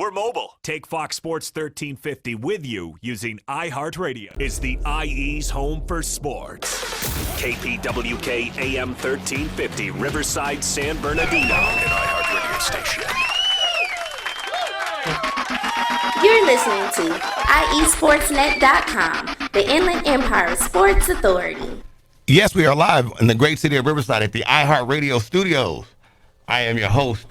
We're mobile. Take Fox Sports 1350 with you using iHeartRadio. It's the IE's home for sports. KPWK AM 1350, Riverside, San Bernardino. An iHeartRadio station. You're listening to IESportsNet.com, the Inland Empire Sports Authority. Yes, we are live in the great city of Riverside at the iHeartRadio studios. I am your host,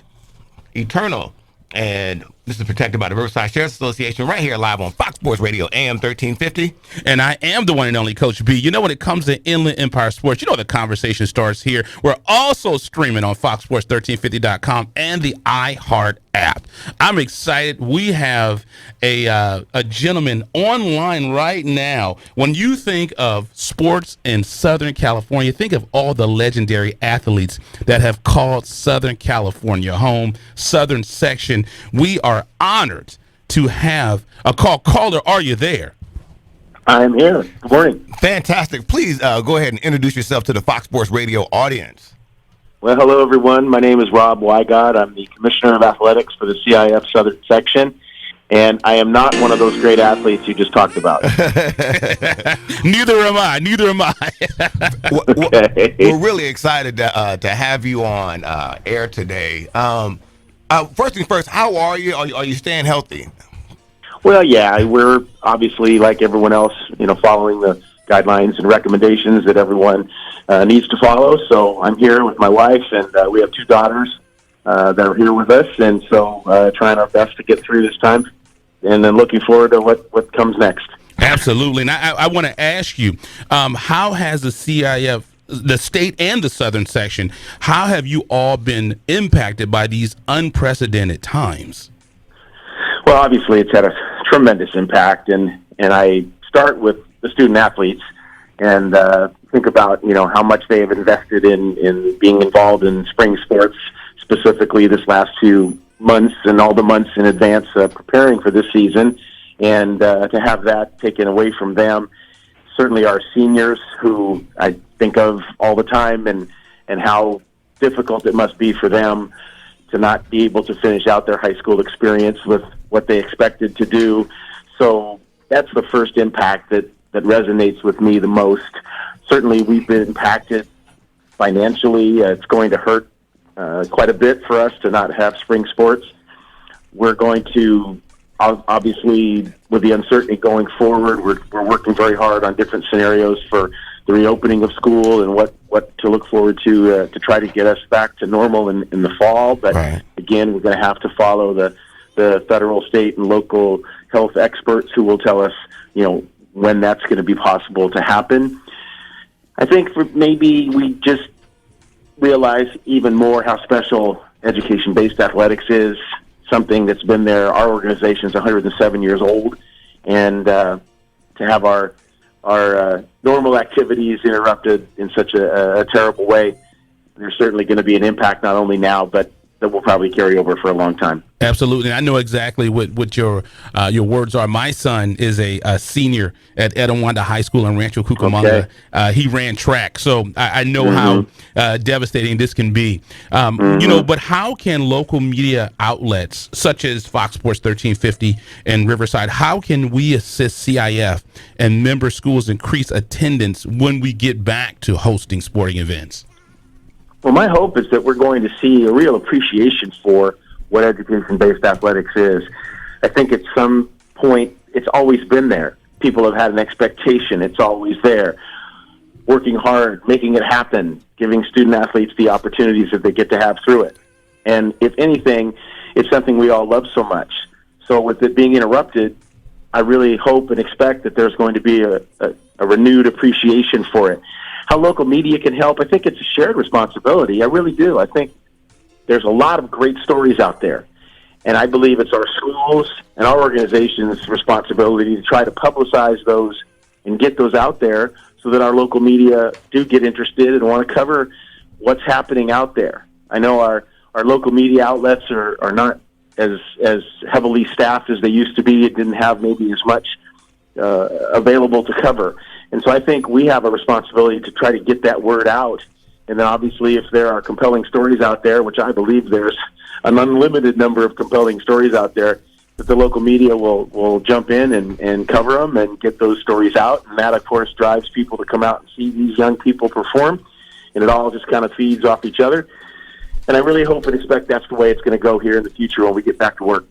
Eternal, and this is protected by the Riverside Sheriff's Association right here live on Fox Sports Radio AM 1350. And I am the one and only Coach B. You know, when it comes to Inland Empire Sports, you know the conversation starts here. We're also streaming on FoxSports1350.com and the iHeart app. I'm excited. We have a gentleman online right now. When you think of sports in Southern California, think of all the legendary athletes that have called Southern California home, Southern Section. We are honored to have a call. Caller, are you there? I'm here. Good morning. Fantastic. Please go ahead and introduce yourself to the Fox Sports Radio audience. Well, hello, everyone. My name is Rob Wygod. I'm the Commissioner of Athletics for the CIF Southern Section, and I am not one of those great athletes you just talked about. Neither am I. Okay. We're really excited to have you on air today. First things first, how are you? Are you staying healthy? Well, yeah, we're obviously, like everyone else, following the guidelines and recommendations that everyone needs to follow. So I'm here with my wife, and we have two daughters that are here with us, and so trying our best to get through this time, and then looking forward to what comes next. Absolutely. And I want to ask you, how has the CIF, the state and the Southern Section, how have you all been impacted by these unprecedented times? Well, obviously, it's had a tremendous impact, and I start with the student athletes and think about how much they have invested in being involved in spring sports, specifically this last few months and all the months in advance preparing for this season, and to have that taken away from them. Certainly our seniors, who I think of all the time, and how difficult it must be for them to not be able to finish out their high school experience with what they expected to do. So that's the first impact that resonates with me the most. Certainly we've been impacted financially. It's going to hurt quite a bit for us to not have spring sports. We're going to, obviously, with the uncertainty going forward, we're working very hard on different scenarios for the reopening of school and what to look forward to try to get us back to normal in the fall. But right. Again, we're going to have to follow the federal, state, and local health experts who will tell us, when that's going to be possible to happen. I think maybe we just realize even more how special education-based athletics is, something that's been there. Our organization is 107 years old, and to have our normal activities interrupted in such a terrible way, there's certainly going to be an impact not only now, but that will probably carry over for a long time. Absolutely. I know exactly what your words are. My son is a senior at Etiwanda High School in Rancho Cucamonga. Okay. He ran track, so I know how devastating this can be. But how can local media outlets such as Fox Sports 1350 and Riverside, how can we assist CIF and member schools increase attendance when we get back to hosting sporting events? Well, my hope is that we're going to see a real appreciation for what education-based athletics is. I think at some point it's always been there. People have had an expectation. It's always there. Working hard, making it happen, giving student-athletes the opportunities that they get to have through it. And if anything, it's something we all love so much. So with it being interrupted, I really hope and expect that there's going to be a renewed appreciation for it. How local media can help, I think it's a shared responsibility. I really do. I think there's a lot of great stories out there. And I believe it's our schools and our organization's responsibility to try to publicize those and get those out there so that our local media do get interested and want to cover what's happening out there. I know our local media outlets are not as heavily staffed as they used to be. It didn't have maybe as much available to cover. And so I think we have a responsibility to try to get that word out. And then obviously if there are compelling stories out there, which I believe there's an unlimited number of compelling stories out there, that the local media will jump in and cover them and get those stories out. And that, of course, drives people to come out and see these young people perform. And it all just kind of feeds off each other. And I really hope and expect that's the way it's going to go here in the future when we get back to work.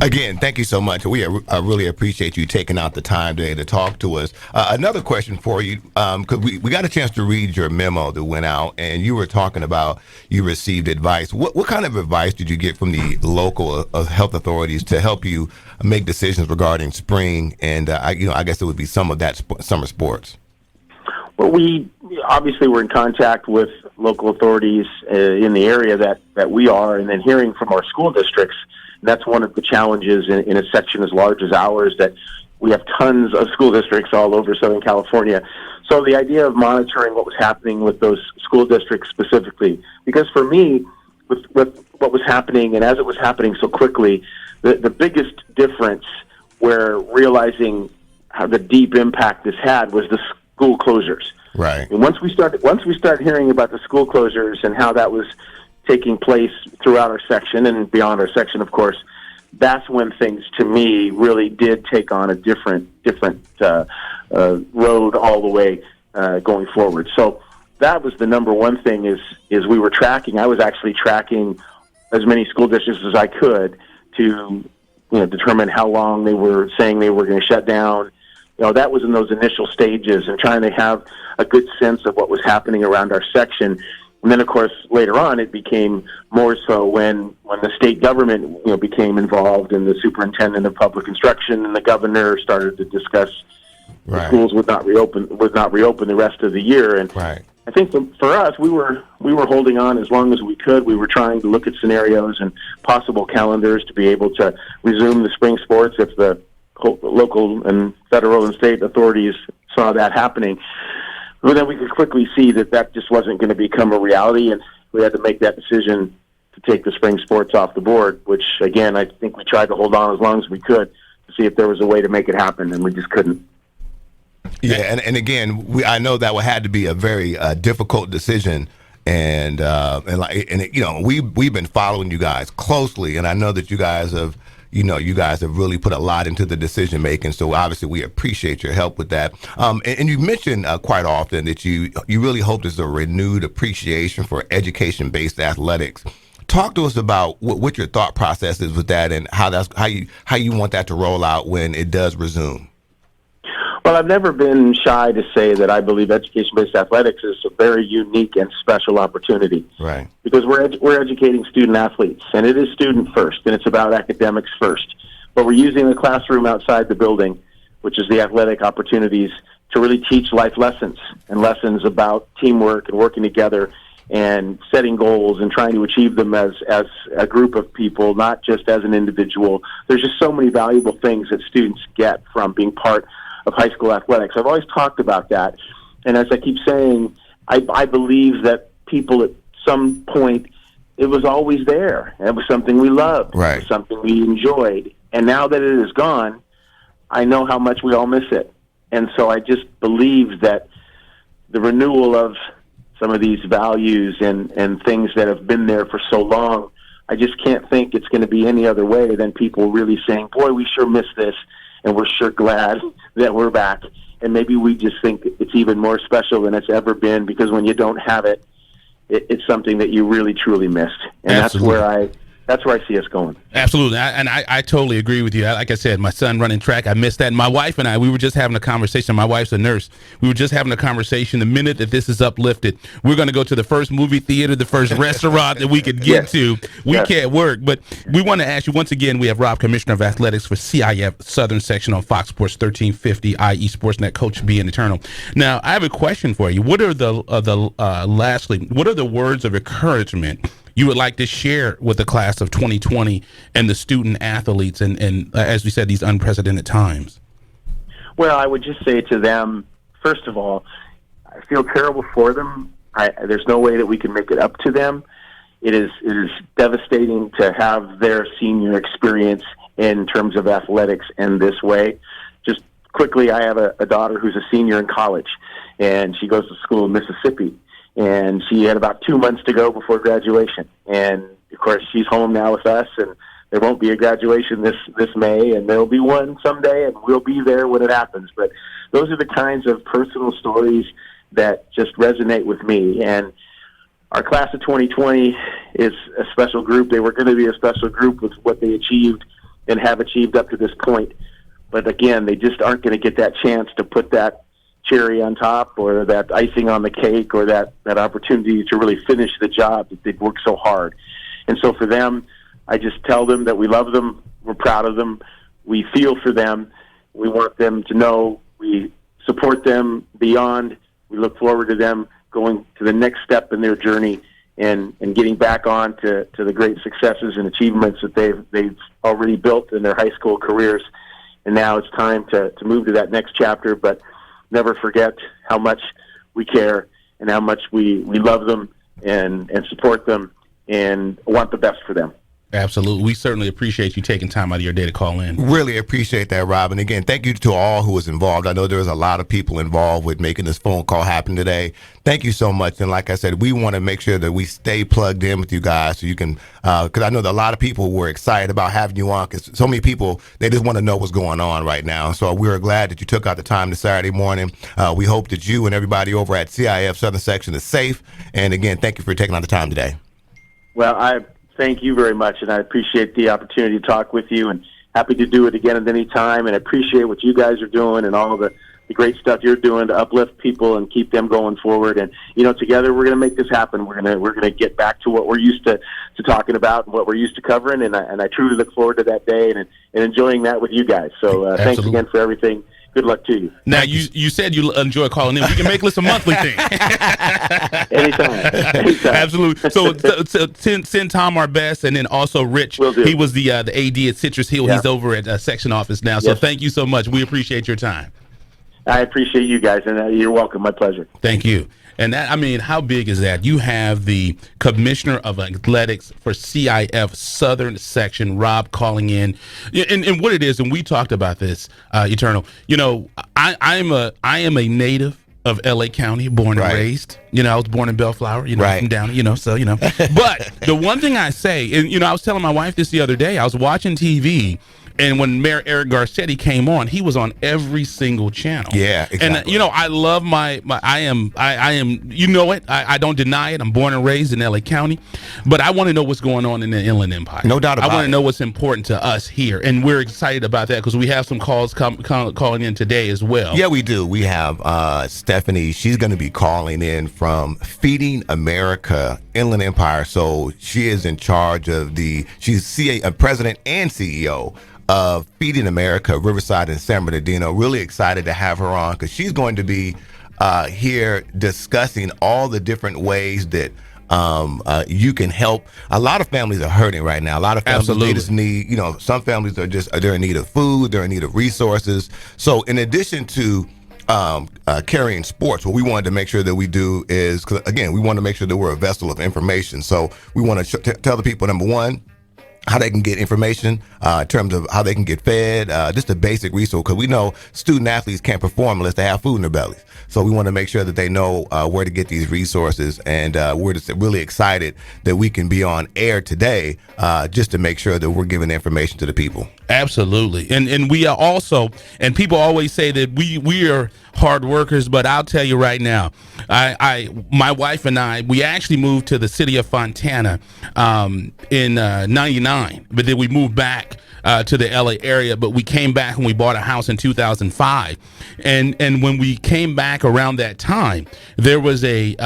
Again, thank you so much. We really appreciate you taking out the time today to talk to us. Another question for you, because we got a chance to read your memo that went out, and you were talking about you received advice. What kind of advice did you get from the local health authorities to help you make decisions regarding spring and, I guess it would be some of that summer sports? Well, we obviously were in contact with local authorities in the area that we are, and then hearing from our school districts. That's one of the challenges in a section as large as ours, that we have tons of school districts all over Southern California. So the idea of monitoring what was happening with those school districts specifically, because for me, with what was happening and as it was happening so quickly, the biggest difference where realizing how the deep impact this had was the school closures. Right. And once we started hearing about the school closures and how that was taking place throughout our section and beyond our section, of course, that's when things, to me, really did take on a different road all the way going forward. So that was the number one thing is we were tracking. I was actually tracking as many school districts as I could to determine how long they were saying they were going to shut down. That was in those initial stages and trying to have a good sense of what was happening around our section. And then, of course, later on, it became more so when the state government became involved, and the superintendent of public instruction and the governor started to discuss the schools would not reopen the rest of the year. And I think for us, we were holding on as long as we could. We were trying to look at scenarios and possible calendars to be able to resume the spring sports if the local and federal and state authorities saw that happening. But then we could quickly see that just wasn't going to become a reality, and we had to make that decision to take the spring sports off the board, which, again, I think we tried to hold on as long as we could to see if there was a way to make it happen, and we just couldn't. Yeah, and again, I know that had to be a very difficult decision, and we've been following you guys closely, and I know that you guys have really put a lot into the decision making. So obviously we appreciate your help with that. And you mentioned quite often that you really hope there's a renewed appreciation for education-based athletics. Talk to us about what your thought process is with that, and how you want that to roll out when it does resume. Well, I've never been shy to say that I believe education-based athletics is a very unique and special opportunity. Right. Because we're educating student athletes, and it is student first, and it's about academics first. But we're using the classroom outside the building, which is the athletic opportunities, to really teach life lessons and lessons about teamwork and working together and setting goals and trying to achieve them as a group of people, not just as an individual. There's just so many valuable things that students get from being part of high school athletics. I've always talked about that. And as I keep saying, I believe that people at some point, it was always there. It was something we loved. Right. It was something we enjoyed. And now that it is gone, I know how much we all miss it. And so I just believe that the renewal of some of these values and things that have been there for so long, I just can't think it's going to be any other way than people really saying, boy, we sure miss this. And we're sure glad that we're back. And maybe we just think it's even more special than it's ever been, because when you don't have it, it's something that you really, truly missed. And Absolutely. that's where I see us going. Absolutely. I totally agree with you. Like I said, my son running track, I missed that. And my wife and I, we were just having a conversation. My wife's a nurse. We were just having a conversation. The minute that this is uplifted, we're going to go to the first movie theater, the first restaurant that we could get to. We can't work. But we want to ask you, once again, we have Rob, Commissioner of Athletics for CIF Southern Section on Fox Sports 1350, IE Sportsnet, Coach B and Eternal. Now, I have a question for you. What are lastly, what are the words of encouragement you would like to share with the class of 2020 and the student athletes and as we said, these unprecedented times? Well, I would just say to them, first of all, I feel terrible for them. There's no way that we can make it up to them. It is devastating to have their senior experience in terms of athletics in this way. Just quickly, I have a daughter who's a senior in college, and she goes to school in Mississippi. And she had about 2 months to go before graduation. And, of course, she's home now with us, and there won't be a graduation this May, and there'll be one someday, and we'll be there when it happens. But those are the kinds of personal stories that just resonate with me. And our class of 2020 is a special group. They were going to be a special group with what they achieved and have achieved up to this point. But again, they just aren't going to get that chance to put that cherry on top or that icing on the cake or that opportunity to really finish the job that they've worked so hard. And so for them, I just tell them that we love them, we're proud of them, we feel for them, we want them to know we support them beyond. We look forward to them going to the next step in their journey and getting back on to the great successes and achievements that they've already built in their high school careers. And now it's time to move to that next chapter, but never forget how much we care and how much we love them and support them and want the best for them. Absolutely. We certainly appreciate you taking time out of your day to call in. Really appreciate that, Rob. And again, thank you to all who was involved. I know there was a lot of people involved with making this phone call happen today. Thank you so much. And like I said, we want to make sure that we stay plugged in with you guys so you can, because I know that a lot of people were excited about having you on because so many people, they just want to know what's going on right now. So we're glad that you took out the time this Saturday morning. We hope that you and everybody over at CIF Southern Section is safe. And again, thank you for taking out the time today. Well, I thank you very much, and I appreciate the opportunity to talk with you, and happy to do it again at any time, and I appreciate what you guys are doing and all of the great stuff you're doing to uplift people and keep them going forward. And, together we're going to make this happen. We're going to get back to what we're used to talking about and what we're used to covering, and I truly look forward to that day and enjoying that with you guys. So thanks again for everything. Good luck to you. Now, you said you enjoy calling in. We can make this a monthly thing. Anytime. Absolutely. So send Tom our best, and then also Rich. Will do. He was the AD at Citrus Hill. Yeah. He's over at section office now. So Thank you so much. We appreciate your time. I appreciate you guys, and you're welcome. My pleasure. Thank you. And that, how big is that? You have the commissioner of athletics for CIF Southern Section, Rob, calling in. And what it is, and we talked about this, Eternal. I am a native of LA County, born and raised. I was born in Bellflower, from down, But the one thing I say, and I was telling my wife this the other day, I was watching TV. And when Mayor Eric Garcetti came on, he was on every single channel. Yeah, exactly. And I love I am, I don't deny it. I'm born and raised in LA County, but I want to know what's going on in the Inland Empire. No doubt about it. I want to know what's important to us here, and we're excited about that because we have some calls calling in today as well. Yeah, we do. We have Stephanie. She's going to be calling in from Feeding America Inland Empire. So she is in charge of she's president and CEO of Feeding America, Riverside and San Bernardino. Really excited to have her on because she's going to be here discussing all the different ways that you can help. A lot of families are hurting right now. A lot of families they just need, some families they're in need of food, they're in need of resources. So in addition to carrying sports, what we wanted to make sure that we do is, cause again, we want to make sure that we're a vessel of information. So we want to tell the people, number one, how they can get information in terms of how they can get fed, just a basic resource, because we know student athletes can't perform unless they have food in their bellies. So we want to make sure that they know where to get these resources, and we're just really excited that we can be on air today just to make sure that we're giving information to the people. Absolutely. And we are also, and people always say that we are hard workers, but I'll tell you right now, my wife and I, we actually moved to the city of Fontana in 99, but then we moved back to the LA area, but we came back and we bought a house in 2005. And when we came back around that time, there was a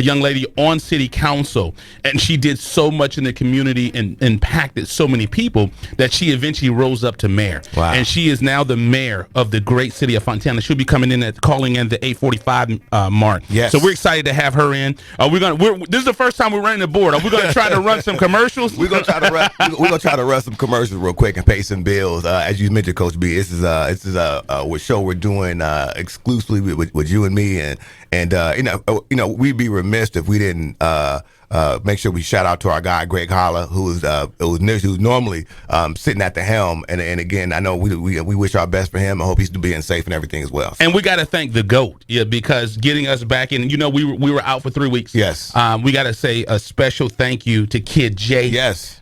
young lady on city council, and she did so much in the community and impacted so many people that she eventually rose up to mayor. Wow. And she is now the mayor of the great city of Fontana. She'll be calling in the 8:45 mark. Yes. So we're excited to have her in. This is the first time we're running the board. Are we going to try to run some commercials? We're gonna try to run some commercials real quick and pay some bills. As you mentioned, Coach B, this is a show we're doing exclusively with you and me, and we'd be remiss if we didn't make sure we shout out to our guy Greg Holler, who's normally sitting at the helm. And again, I know we wish our best for him. I hope he's being safe and everything as well. And we got to thank the GOAT, because getting us back in. We were out for 3 weeks. Yes. We got to say a special thank you to Kid J. Yes.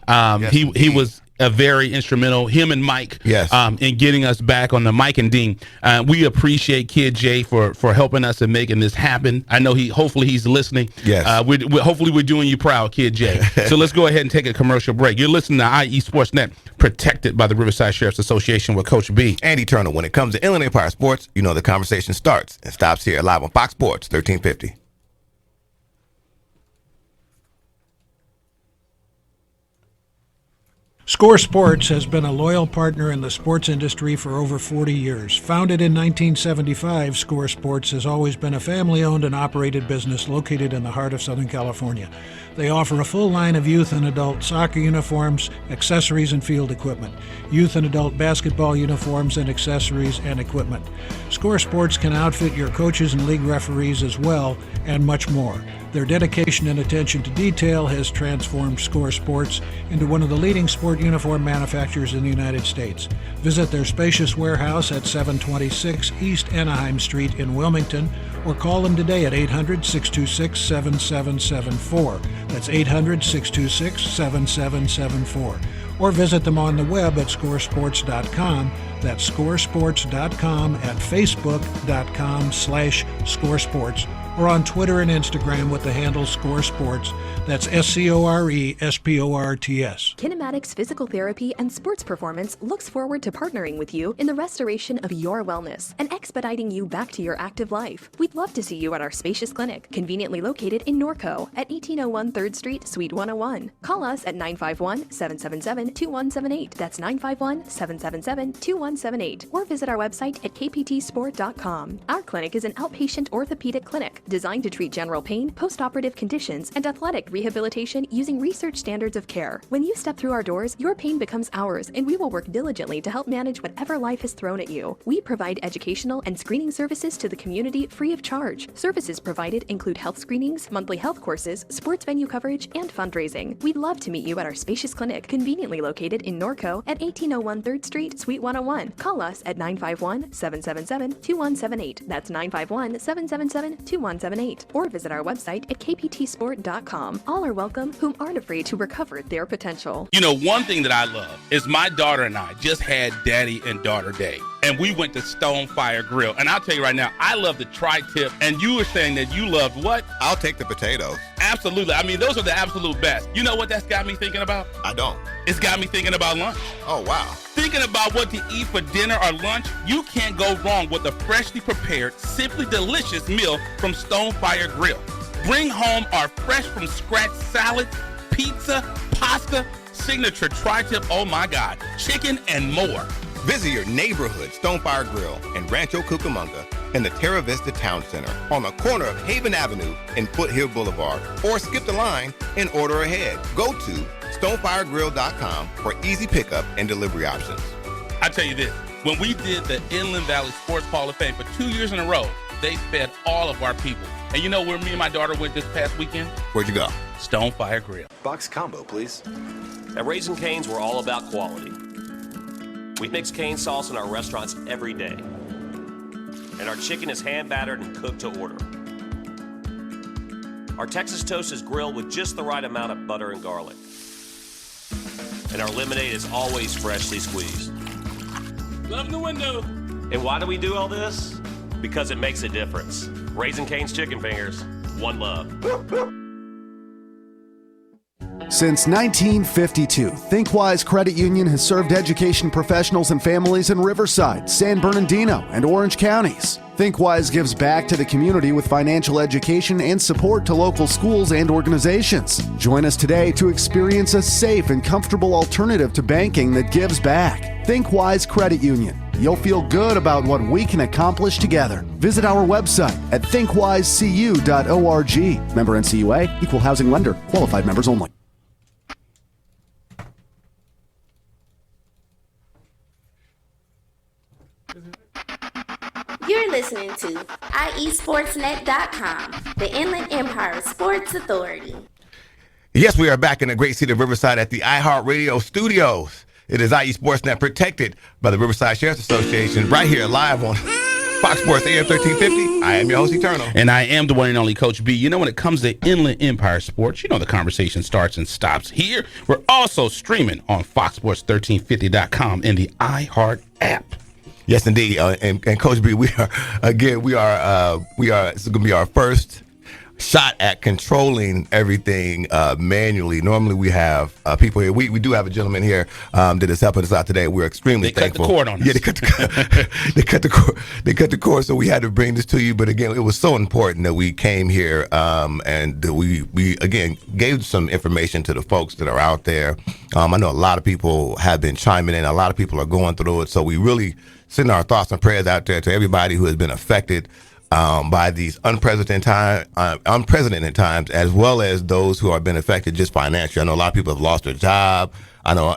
He was a very instrumental, him and Mike, yes, in getting us back on the Mike and Dean. We appreciate Kid J for helping us and making this happen. I know hopefully he's listening. Yes. Hopefully we're doing you proud, Kid J. So let's go ahead and take a commercial break. You're listening to IE Sportsnet, protected by the Riverside Sheriff's Association with Coach B. And Eternal. When it comes to Inland Empire Sports, the conversation starts and stops here live on Fox Sports 1350. Score Sports has been a loyal partner in the sports industry for over 40 years. Founded in 1975, Score Sports has always been a family-owned and operated business located in the heart of Southern California. They offer a full line of youth and adult soccer uniforms, accessories, and field equipment, youth and adult basketball uniforms and accessories and equipment. Score Sports can outfit your coaches and league referees as well, and much more. Their dedication and attention to detail has transformed Score Sports into one of the leading sport uniform manufacturers in the United States. Visit their spacious warehouse at 726 East Anaheim Street in Wilmington, or call them today at 800-626-7774. That's 800-626-7774. Or visit them on the web at scoresports.com. That's scoresports.com, at facebook.com/scoresports, or on Twitter and Instagram with the handle Score Sports. That's SCORESPORTS. Kinematics Physical Therapy and Sports Performance looks forward to partnering with you in the restoration of your wellness and expediting you back to your active life. We'd love to see you at our spacious clinic, conveniently located in Norco at 1801 3rd Street, Suite 101. Call us at 951-777-2178. That's 951-777-2178. Or visit our website at kptsport.com. Our clinic is an outpatient orthopedic clinic designed to treat general pain, post-operative conditions, and athletic rehabilitation using research standards of care. When you step through our doors, your pain becomes ours, and we will work diligently to help manage whatever life has thrown at you. We provide educational and screening services to the community free of charge. Services provided include health screenings, monthly health courses, sports venue coverage, and fundraising. We'd love to meet you at our spacious clinic, conveniently located in Norco at 1801 3rd Street, Suite 101. Call us at 951-777-2178. That's 951-777-2178. Or visit our website at kptsport.com. All are welcome whom aren't afraid to recover their potential. One thing that I love is my daughter and I just had Daddy and Daughter Day, and we went to Stonefire Grill. And I'll tell you right now, I love the tri-tip, and you were saying that you loved what? I'll take the potatoes. Absolutely. I mean, those are the absolute best. You know what that's got me thinking about? I don't. It's got me thinking about lunch. Oh, wow. Thinking about what to eat for dinner or lunch, you can't go wrong with a freshly prepared, simply delicious meal from Stonefire Grill. Bring home our fresh from scratch salad, pizza, pasta, signature tri-tip, oh my God, chicken and more. Visit your neighborhood Stonefire Grill in Rancho Cucamonga in the Terra Vista Town Center on the corner of Haven Avenue and Foothill Boulevard, or skip the line and order ahead. Go to stonefiregrill.com for easy pickup and delivery options. I tell you this, when we did the Inland Valley Sports Hall of Fame for 2 years in a row, they fed all of our people. And you know where me and my daughter went this past weekend? Where'd you go? Stonefire Grill. Box combo, please. At Raising Cane's, we're all about quality. We mix cane sauce in our restaurants every day. And our chicken is hand-battered and cooked to order. Our Texas toast is grilled with just the right amount of butter and garlic. And our lemonade is always freshly squeezed. Love the window. And why do we do all this? Because it makes a difference. Raising Cane's Chicken Fingers, one love. Since 1952, ThinkWise Credit Union has served education professionals and families in Riverside, San Bernardino, and Orange counties. ThinkWise gives back to the community with financial education and support to local schools and organizations. Join us today to experience a safe and comfortable alternative to banking that gives back. ThinkWise Credit Union. You'll feel good about what we can accomplish together. Visit our website at thinkwisecu.org. Member NCUA, Equal Housing Lender, qualified members only. You're listening to IESportsnet.com, the Inland Empire Sports Authority. Yes, we are back in the great city of Riverside at the iHeartRadio studios. It is IE Sportsnet, protected by the Riverside Sheriff's Association, right here live on Fox Sports AM 1350. I am your host, Eternal. And I am the one and only Coach B. You know, when it comes to Inland Empire sports, you know the conversation starts and stops here. We're also streaming on FoxSports1350.com and the iHeart app. Yes, indeed. And Coach B, this is going to be our first shot at controlling everything manually. Normally we have people here. We do have a gentleman here that is helping us out today. We're extremely thankful. They cut the cord on us. Yeah, they cut the cord. They cut the cord, so we had to bring this to you. But again, it was so important that we came here and that we again gave some information to the folks that are out there. I know a lot of people have been chiming in. A lot of people are going through it. So we really send our thoughts and prayers out there to everybody who has been affected by these unprecedented times, as well as those who have been affected just financially. I know a lot of people have lost their job. I know,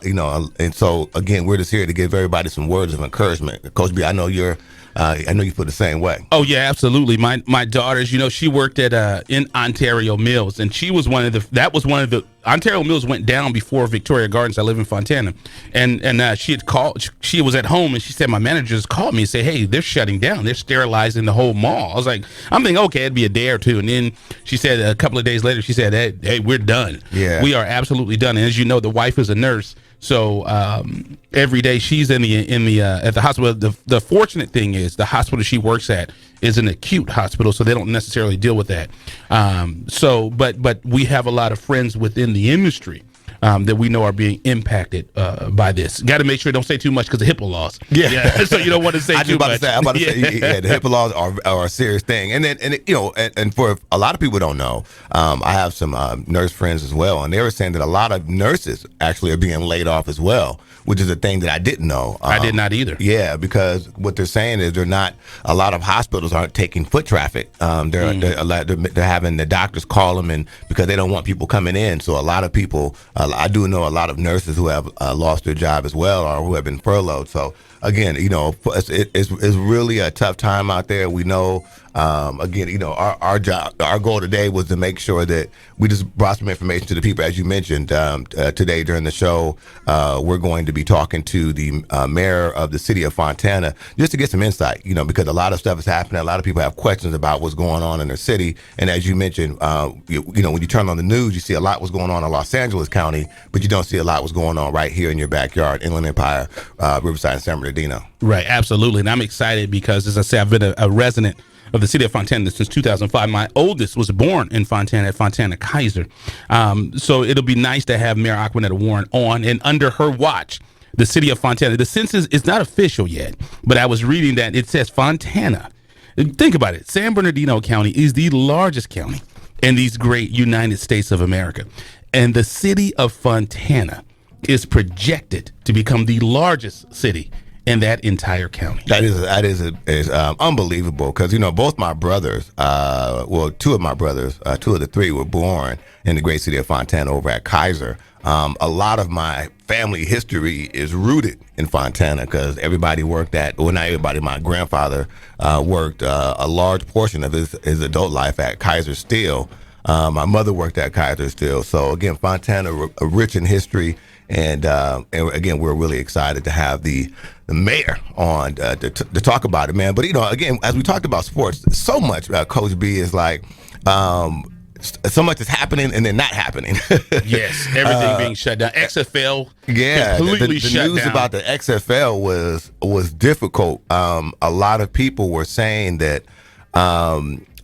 and so again, we're just here to give everybody some words of encouragement. Coach B, I know you feel the same way. Oh yeah, absolutely. My daughters, she worked at in Ontario Mills, and she was one of the Ontario Mills went down before Victoria Gardens. I live in Fontana, and she had called. She was at home, and she said my manager just called me and said, "Hey, they're shutting down. They're sterilizing the whole mall." I was like, I'm thinking, okay, it'd be a day or two, and then she said a couple of days later, she said, "Hey, we're done. Yeah, we are absolutely done." And as you know, the wife is a nurse, so every day she's in the at the hospital. The fortunate thing is the hospital she works at is an acute hospital, so they don't necessarily deal with that. But we have a lot of friends within the industry that we know are being impacted by this. Got to make sure don't say too much because of HIPAA laws. Yeah. So you don't want to say too much. I'm about to say, the HIPAA laws are a serious thing. And for a lot of people who don't know, I have some nurse friends as well, and they were saying that a lot of nurses actually are being laid off as well, which is a thing that I didn't know. I did not either. Yeah, because what they're saying is a lot of hospitals aren't taking foot traffic. They're having the doctors call them, and because they don't want people coming in. So a lot of people, I do know a lot of nurses who have lost their job as well, or who have been furloughed. So again, it's really a tough time out there. We know. Our goal today was to make sure that we just brought some information to the people. As you mentioned today during the show, we're going to be talking to the mayor of the city of Fontana just to get some insight, because a lot of stuff is happening. A lot of people have questions about what's going on in their city. And as you mentioned, when you turn on the news, you see a lot what's going on in Los Angeles County, but you don't see a lot what's going on right here in your backyard, Inland Empire, Riverside, and San Bernardino. Right, absolutely. And I'm excited because, as I say, I've been a resident of the city of Fontana since 2005. My oldest was born in Fontana at Fontana Kaiser. So it'll be nice to have Mayor Aquanetta Warren on, and under her watch, the city of Fontana. The census is not official yet, but I was reading that it says Fontana. Think about it. San Bernardino County is the largest county in these great United States of America. And the city of Fontana is projected to become the largest city in that entire county. That is unbelievable, because both my brothers, two of my brothers, two of the three were born in the great city of Fontana over at Kaiser. A lot of my family history is rooted in Fontana because everybody worked not everybody. My grandfather worked a large portion of his adult life at Kaiser Steel. My mother worked at Kaiser Steel. So again, Fontana rich in history. And again, we're really excited to have the mayor on to talk about it, man. But again, as we talked about sports, so much Coach B is like, so much is happening and then not happening. Yes, everything being shut down. XFL, completely shut down. The news about the XFL was difficult. A lot of people were saying that.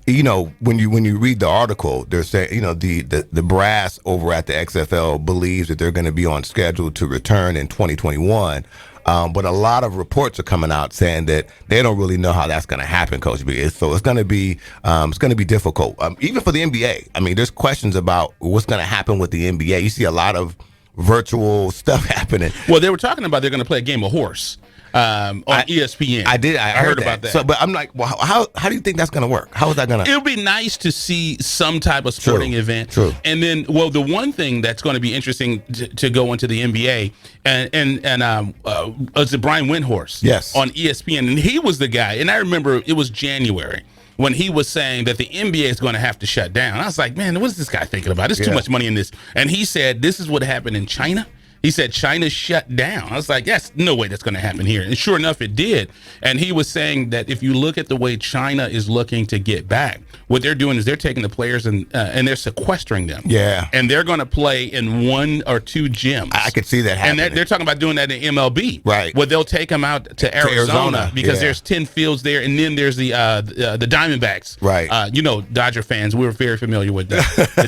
When you read the article, they're saying, the brass over at the XFL believes that they're going to be on schedule to return in 2021. But a lot of reports are coming out saying that they don't really know how that's going to happen, Coach B. So it's going to be difficult, even for the NBA. I mean, there's questions about what's going to happen with the NBA. You see a lot of virtual stuff happening. Well, they were talking about they're going to play a game of horse. On ESPN. I heard about that. So, but I'm like, well, how do you think that's going to work? How is that going to? It'll be nice to see some type of sporting event. True. And then, the one thing that's going to be interesting to go into the NBA is Brian Windhorst. Yes. On ESPN, and he was the guy. And I remember it was January when he was saying that the NBA is going to have to shut down. I was like, man, what is this guy thinking about? There's too much money in this. And he said, this is what happened in China. He said China shut down. I was like, yes, no way that's going to happen here. And sure enough, it did. And he was saying that if you look at the way China is looking to get back, what they're doing is they're taking the players and they're sequestering them. Yeah. And they're going to play in 1 or 2 gyms. I could see that happening. And they're talking about doing that in MLB. Right. Where they'll take them out to Arizona because yeah. there's 10 fields there. And then there's the Diamondbacks. Right. You know, Dodger fans, we're very familiar with the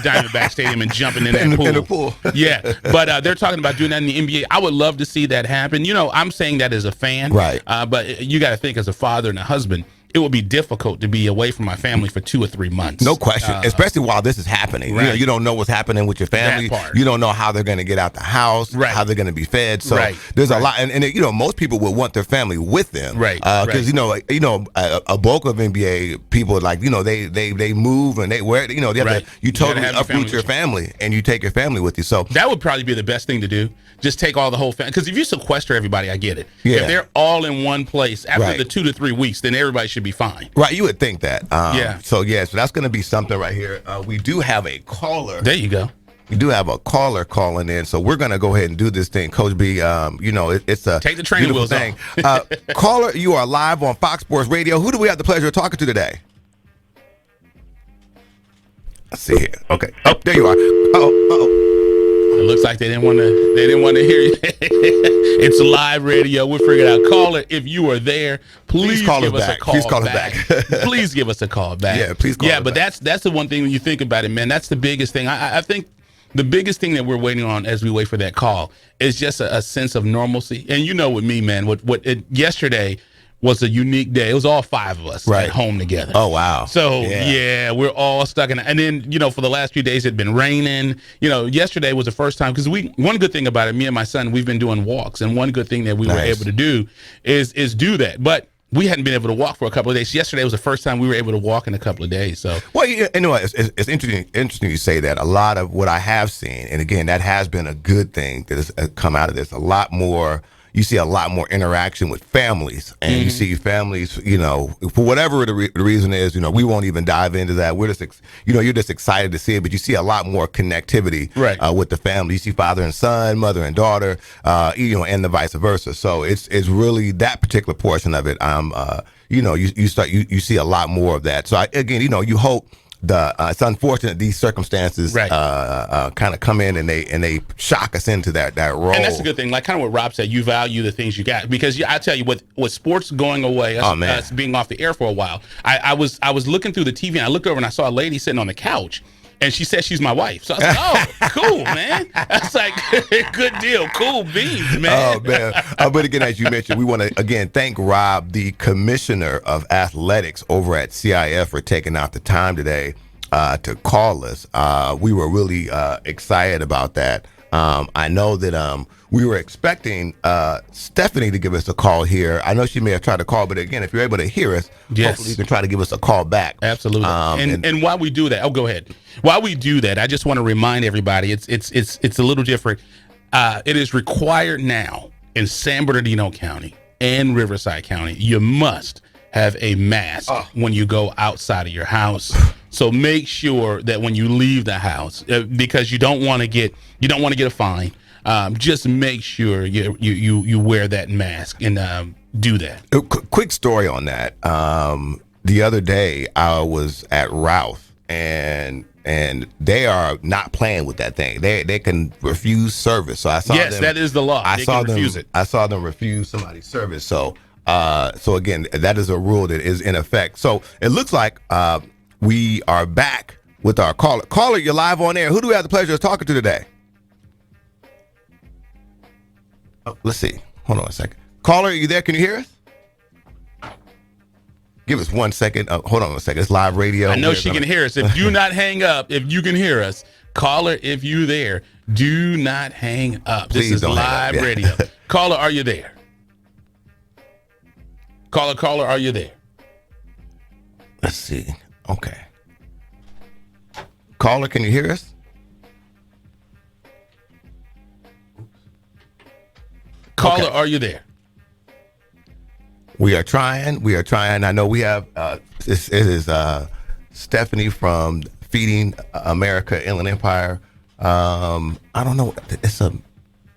Diamondback Stadium and jumping in that pool. In the pool. Yeah. But they're talking about doing that in the NBA. I would love to see that happen. You know, I'm saying that as a fan. Right. But you got to think as a father and a husband, it would be difficult to be away from my family for 2 or 3 months. No question, especially while this is happening. Right. You don't know what's happening with your family. That part. You don't know how they're going to get out the house, Right. how they're going to be fed. So Right. there's a lot, and you know, most people would want their family with them, Right. Because a bulk of NBA people, like, you know, they move and they wear, you know, they have Right. you totally gotta have your uproot your family and you take your family with you. So that would probably be the best thing to do. Just take all the whole family. Because if you sequester everybody, I get it. Yeah. If they're all in one place after Right. the 2 to 3 weeks, then everybody should be fine. right, you would think that. Yeah. So that's going to be something right here. We do have a caller. There you go. We do have a caller calling in, so we're going to go ahead and do this thing. Coach B, you know, it's a Take the training beautiful wheels thing. Caller, you are live on Fox Sports Radio. Who do we have the pleasure of talking to today? Let's see here. Okay. Oh, there you are. Uh-oh. It looks like they didn't want to hear you. It's live radio. We'll figure it out. Caller, if you are there, please call give us us back. a call Please call us back. back. Please give us a call back. Yeah, please call us but back. that's the one thing when you think about it, man. That's the biggest thing. I think the biggest thing that we're waiting on as we wait for that call is just a sense of normalcy. And you know, with me, man, yesterday was a unique day. It was all 5 of us Right. at home together. Oh, wow. So, yeah, we're all stuck in it. And then, you know, for the last few days, it had been raining. You know, yesterday was the first time, because one good thing about it, me and my son, we've been doing walks. And one good thing that we were able to do is do that. But we hadn't been able to walk for a couple of days. Yesterday was the first time we were able to walk in a couple of days. So, well, you know, it's interesting you say that. A lot of what I have seen, and again, that has been a good thing that has come out of this. You see a lot more interaction with families, and you see families, you know, for whatever the reason is, you know, we won't even dive into that. We're just, you're just excited to see it, but you see a lot more connectivity with the family. You see father and son, mother and daughter, you know, and the vice versa. So it's really that particular portion of it. You know, you see a lot more of that. So again, you know, you hope. It's unfortunate these circumstances kind of come in and they shock us into that role. And that's a good thing. Like kind of what Rob said, you value the things you got, because I tell you, with sports going away, us being off the air for a while, I was looking through the TV and I looked over and I saw a lady sitting on the couch. And she said she's my wife. So I was like, oh, cool, man. That's like, good deal. Cool beans, man. Oh, man. But again, as you mentioned, we want to, again, thank Rob, the commissioner of athletics over at CIF, for taking out the time today to call us. We were really excited about that. I know that we were expecting Stephanie to give us a call here. I know she may have tried to call, but again, if you're able to hear us, hopefully you can try to give us a call back. Absolutely. And while we do that, go ahead. While we do that, I just want to remind everybody, it's a little different. It is required now in San Bernardino County and Riverside County. You must have a mask when you go outside of your house. So make sure that when you leave the house, because you don't want to get a fine. Just make sure you wear that mask and do that. Quick story on that. The other day I was at Ralph and they are not playing with that thing. They can refuse service. So I saw them. That is the law. They can refuse it. I saw them refuse somebody's service. So again, that is a rule that is in effect. So it looks like we are back with our caller. Caller, you're live on air. Who do we have the pleasure of talking to today? Oh, let's see. Hold on a second. Caller, are you there? Can you hear us? Give us 1 second. Hold on a second. It's live radio. I know she can hear us. If do not hang up, if you can hear us, caller, if you there, do not hang up. Please this is don't live hang up. Yeah. radio. Caller, are you there? Caller, are you there? Let's see. Okay. Caller, can you hear us? Caller, are you there? We are trying. I know we have it is Stephanie from Feeding America Inland Empire. I don't know.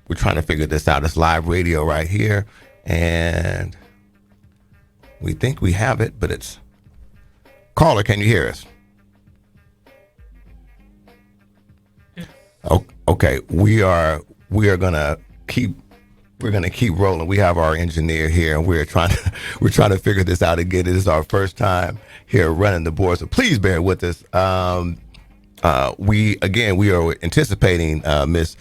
We're trying to figure this out. It's live radio right here, and we think we have it, but it's caller. Can you hear us? Oh, okay. We are gonna keep rolling. We have our engineer here, and we're trying to figure this out again. It is our first time here running the board, so please bear with us. We are anticipating Miss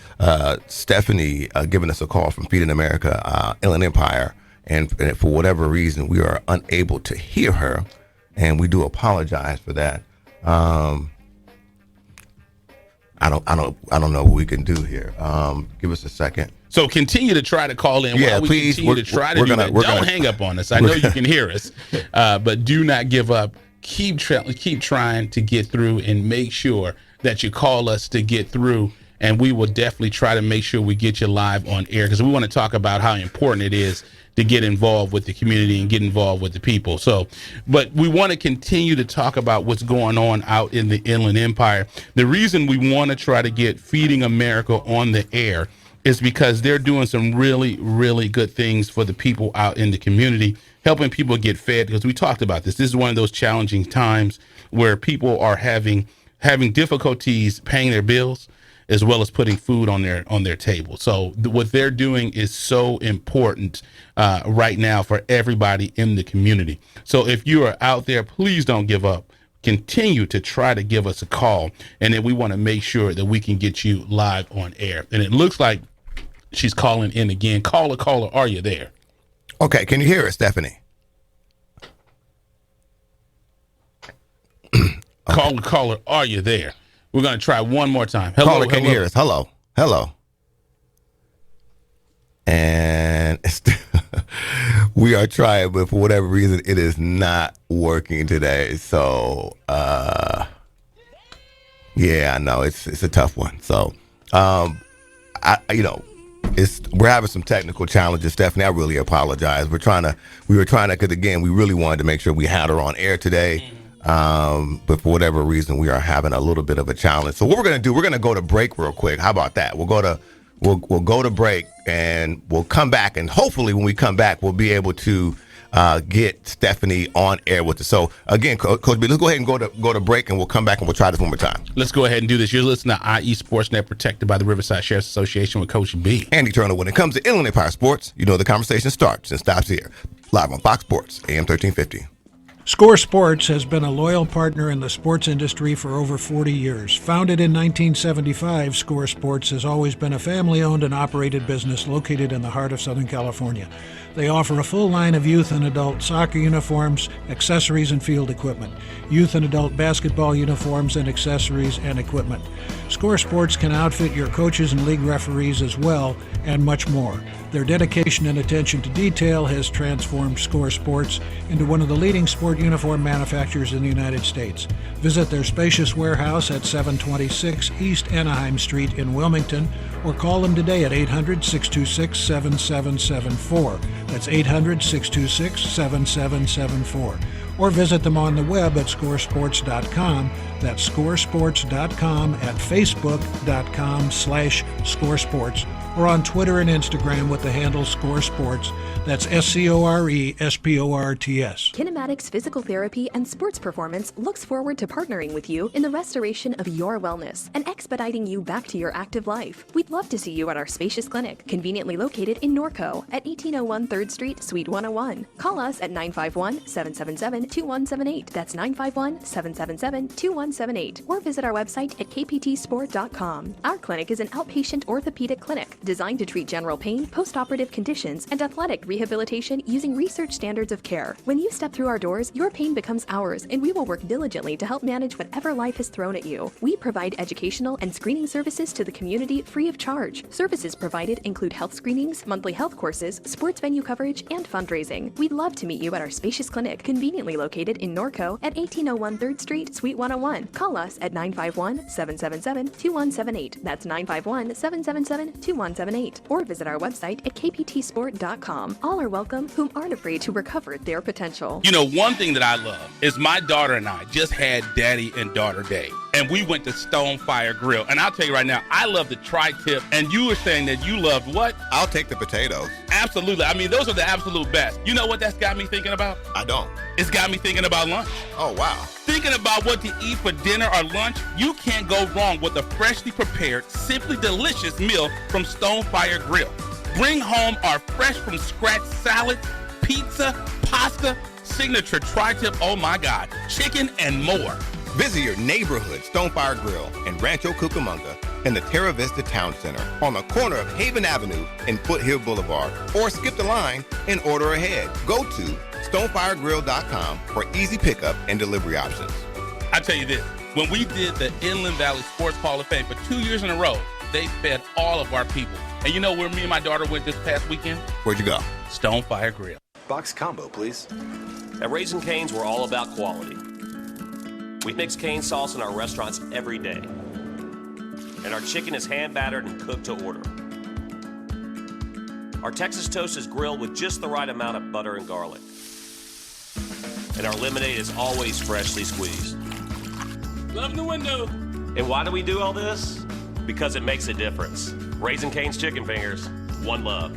Stephanie giving us a call from Feeding America Inland Empire, and for whatever reason we are unable to hear her, and we do apologize for that. I don't know what we can do here. Give us a second. So continue to try to call in. Yeah, while we please. Continue to try to do that. Don't hang up on us. I know you can hear us, but do not give up. Keep trying to get through, and make sure that you call us to get through, and we will definitely try to make sure we get you live on air, because we want to talk about how important it is to get involved with the community and get involved with the people. So, but we want to continue to talk about what's going on out in the Inland Empire. The reason we want to try to get Feeding America on the air is because they're doing some really, really good things for the people out in the community, helping people get fed, because we talked about this. This is one of those challenging times where people are having difficulties paying their bills, as well as putting food on their table. So what they're doing is so important right now for everybody in the community. So if you are out there, please don't give up. Continue to try to give us a call, and then we want to make sure that we can get you live on air. And it looks like she's calling in again. Caller, are you there? Okay, can you hear us, Stephanie? Okay. Caller, are you there? We're going to try one more time. Hello, caller, can you hear us? Hello. And we are trying, but for whatever reason, it is not working today. So, yeah, I know it's a tough one. So, we're having some technical challenges, Stephanie. I really apologize. We were trying to, because again, we really wanted to make sure we had her on air today. But for whatever reason, we are having a little bit of a challenge. So what we're going to do, we're going to go to break real quick. How about that? We'll go to break, and we'll come back. And hopefully when we come back, we'll be able to get Stephanie on air with us. So again, Coach B, let's go ahead and go to break, and we'll come back and we'll try this one more time. Let's go ahead and do this. You're listening to IE Sportsnet, protected by the Riverside Sheriff's Association with Coach B. And Eternal. When it comes to Inland Empire Sports, you know the conversation starts and stops here. Live on Fox Sports, AM 1350. Score Sports has been a loyal partner in the sports industry for over 40 years. Founded in 1975, Score Sports has always been a family-owned and operated business located in the heart of Southern California. They offer a full line of youth and adult soccer uniforms, accessories, and field equipment, youth and adult basketball uniforms and accessories and equipment. Score Sports can outfit your coaches and league referees as well, and much more. Their dedication and attention to detail has transformed Score Sports into one of the leading sport uniform manufacturers in the United States. Visit their spacious warehouse at 726 East Anaheim Street in Wilmington, or call them today at 800-626-7774. That's 800-626-7774. Or visit them on the web at scoresports.com. That's scoresports.com, at facebook.com/scoresports, or on Twitter and Instagram with the handle Score Sports. That's SCORESPORTS. Kinematics Physical Therapy and Sports Performance looks forward to partnering with you in the restoration of your wellness and expediting you back to your active life. We'd love to see you at our spacious clinic, conveniently located in Norco at 1801 3rd Street, Suite 101. Call us at 951-777-2178. That's 951-777-2178. Or visit our website at kptsport.com. Our clinic is an outpatient orthopedic clinic designed to treat general pain, post-operative conditions, and athletic rehabilitation using research standards of care. When you step through our doors, your pain becomes ours, and we will work diligently to help manage whatever life has thrown at you. We provide educational and screening services to the community free of charge. Services provided include health screenings, monthly health courses, sports venue coverage, and fundraising. We'd love to meet you at our spacious clinic, conveniently located in Norco at 1801 3rd Street, Suite 101. Call us at 951-777-2178. That's 951-777-2178. 778 or visit our website at kptsport.com. All are welcome whom aren't afraid to recover their potential. You know, one thing that I love is my daughter and I just had Daddy and Daughter Day, and we went to Stonefire Grill. And I'll tell you right now, I love the tri-tip, and you were saying that you loved what? I'll take the potatoes. Absolutely. I mean, those are the absolute best. You know what that's got me thinking about? I don't. It's got me thinking about lunch. Oh, wow. Thinking about what to eat for dinner or lunch, you can't go wrong with a freshly prepared, simply delicious meal from Stonefire Grill. Bring home our fresh from scratch salad, pizza, pasta, signature tri-tip, oh my God, chicken and more. Visit your neighborhood Stonefire Grill in Rancho Cucamonga in the Terra Vista Town Center on the corner of Haven Avenue and Foothill Boulevard, or skip the line and order ahead. Go to stonefiregrill.com for easy pickup and delivery options. I tell you this, when we did the Inland Valley Sports Hall of Fame for 2 years in a row, they fed all of our people. And you know where me and my daughter went this past weekend? Where'd you go? Stonefire Grill. Box combo, please. At Raising Cane's, we're all about quality. We mix cane sauce in our restaurants every day. And our chicken is hand battered and cooked to order. Our Texas toast is grilled with just the right amount of butter and garlic. And our lemonade is always freshly squeezed. Love the window. And why do we do all this? Because it makes a difference. Raising Cane's Chicken Fingers, one love.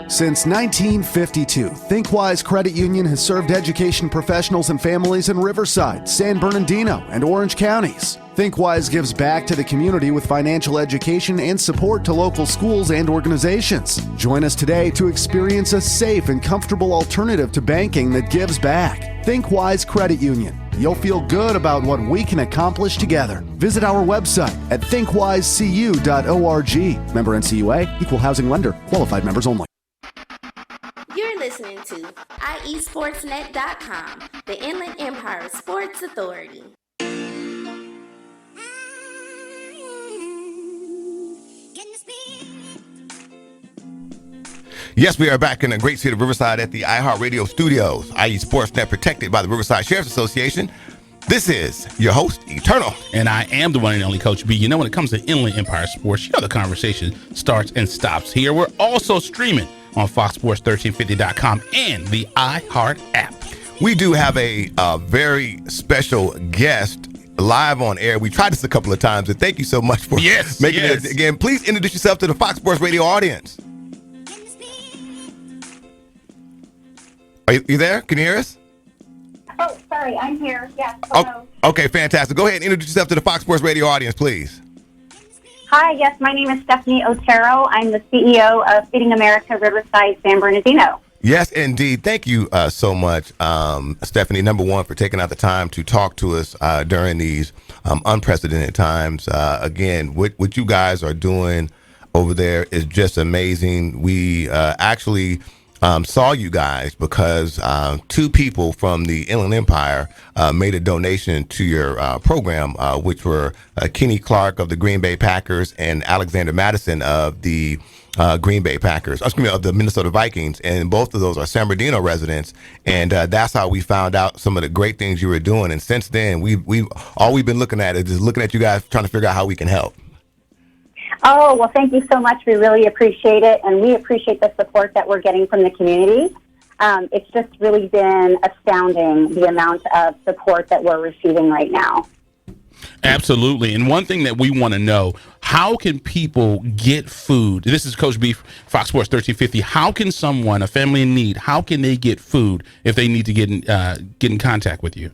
Since 1952, ThinkWise Credit Union has served education professionals and families in Riverside, San Bernardino, and Orange counties. ThinkWise gives back to the community with financial education and support to local schools and organizations. Join us today to experience a safe and comfortable alternative to banking that gives back. ThinkWise Credit Union. You'll feel good about what we can accomplish together. Visit our website at thinkwisecu.org. Member NCUA, Equal Housing Lender, qualified members only. You're listening to IESportsNet.com, the Inland Empire Sports Authority. Yes, we are back in the great city of Riverside at the iHeartRadio studios. IE Sportsnet, protected by the Riverside Sheriff's Association. This is your host, Eternal. And I am the one and only Coach B. You know, when it comes to Inland Empire Sports, you know the conversation starts and stops here. We're also streaming on FoxSports1350.com and the iHeart app. We do have a very special guest live on air. We tried this a couple of times, and thank you so much for making it again. Please introduce yourself to the Fox Sports Radio audience. Are you there? Can you hear us? Oh, sorry, I'm here. Yes. Hello. Oh, okay, fantastic. Go ahead and introduce yourself to the Fox Sports Radio audience, please. Hi, yes, my name is Stephanie Otero. I'm the CEO of Feeding America Riverside San Bernardino. Yes, indeed. Thank you so much, Stephanie, number one, for taking out the time to talk to us during these unprecedented times. Again, what you guys are doing over there is just amazing. We actually saw you guys because two people from the Inland Empire made a donation to your program, which were Kenny Clark of the Green Bay Packers and Alexander Madison of the Green Bay Packers, of the Minnesota Vikings, and both of those are San Bernardino residents, and that's how we found out some of the great things you were doing. And since then, we've been looking at is just looking at you guys, trying to figure out how we can help. Oh, well, thank you so much. We really appreciate it, and we appreciate the support that we're getting from the community. It's just really been astounding, the amount of support that we're receiving right now. Absolutely. And one thing that we want to know, how can people get food? This is Coach B, Fox Sports 1350. How can someone, a family in need, how can they get food if they need to get in contact with you?